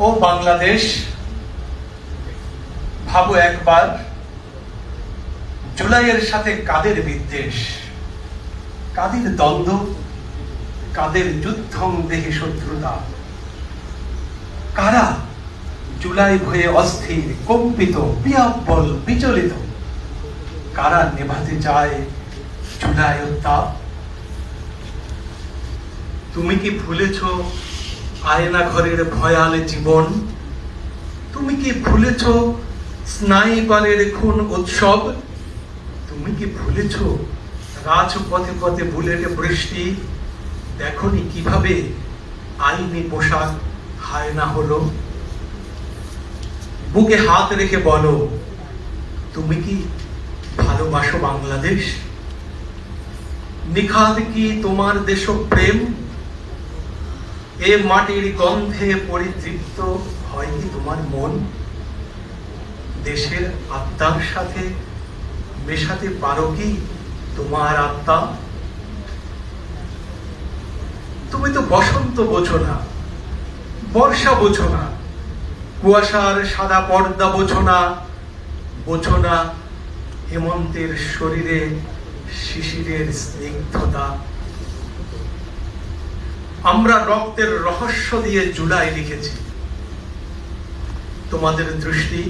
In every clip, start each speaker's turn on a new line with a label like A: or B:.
A: ও বাংলাদেশ, ভাবো একবার জুলাইয়ের সাথে কাদের বিদ্বেষ, কাদের দ্বন্দ্ব, কাদের যুদ্ধং দেহে শত্রুতা, কারা জুলাই ভয়ে অস্থির, কম্পিত, বিহ্বল, বিচলিত, কারা নেভাতে চায় জুলাই উত্তাপ। তুমি কি ভুলেছ আয়না ঘরের ভয়াল জীবন? তুমি কি ভুলেছ স্নাইপারের খুন উৎসব? তুমি কি ভুলেছ রাজপথে পথে বুলেটে বৃষ্টি? দেখনি কিভাবে আইনি পোশাক হায়না হলো? বুকে হাত রেখে বলো, তুমি কি ভালোবাসো বাংলাদেশ? নিখাদ কি তোমার দেশপ্রেম? এ মাটির গন্ধে পরিতৃপ্ত হয় কি তোমার মন? দেশের আত্মার সাথে মেশাতে পারো কি তোমার আত্মা? তুমি তো বসন্ত বোঝো না, বর্ষা বোঝো না, কুয়াশার সাদা পর্দা বোঝো না, বোঝো না হেমন্তের শরীরে শিশিরের স্নিগ্ধতা। আমরা রক্তের রহস্য দিয়ে জুলাই লিখেছি। তোমাদের দৃষ্টি,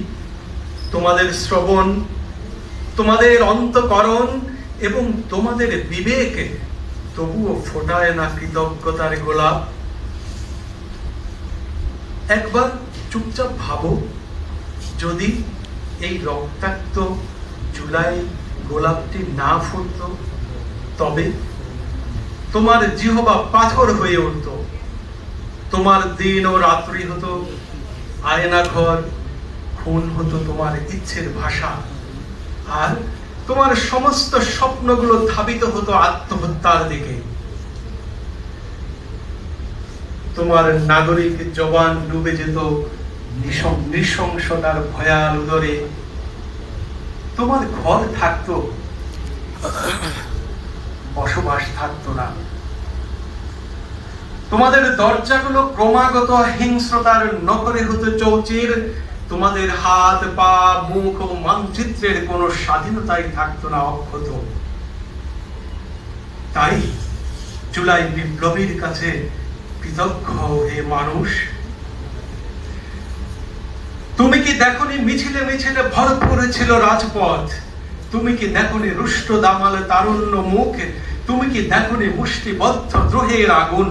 A: তোমাদের শ্রবণ, তোমাদের অন্তঃকরণ এবং তোমাদের বিবেকে তবুও ফোটায় না কৃতজ্ঞতার গোলাপ। একবার চুপচাপ ভাবো, যদি এই রক্তাক্ত জুলাই গোলাপটি না ফুটত, তবে তোমার জিহবা পাথর হয়ে উঠত, তোমার দিন ও রাত্রি হতো আয়না ঘর, খুন হতো তোমার ইচ্ছের ভাষা, আর তোমার সমস্ত স্বপ্নগুলো ধাবিত হতো আত্মহত্যার দিকে। তোমার নাগরিক জবান ডুবে যেত নৃশংসতার ভয়াল উদরে। তোমার ঘর থাকতো, বসবাস থাকতো না। তোমাদের দরজাগুলো ক্রমাগত হিংস্রতার নখরে হতো চৌচির। তোমাদের হাত, পা, মুখ ও মানচিত্রের কোনো স্বাধীনতাই থাকতো না অক্ষত। তাই জুলাই বিপ্লবীর কাছে কৃতজ্ঞ হে মানুষ। তুমি কি দেখনি মিছিলে মিছিলে ভরপুর ছিল রাজপথ? তুমি কি দেখনি রুষ্ট দামাল তারুণ্য মুখ? তুমি কি দেখনি মুষ্টিবদ্ধ দ্রোহের আগুন?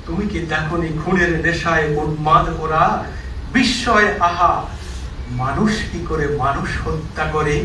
A: তুমি কি দেখনি খুনের নেশায় উন্মাদ ওরা? বিস্ময় আহা, মানুষ কি করে মানুষ হত্যা করে?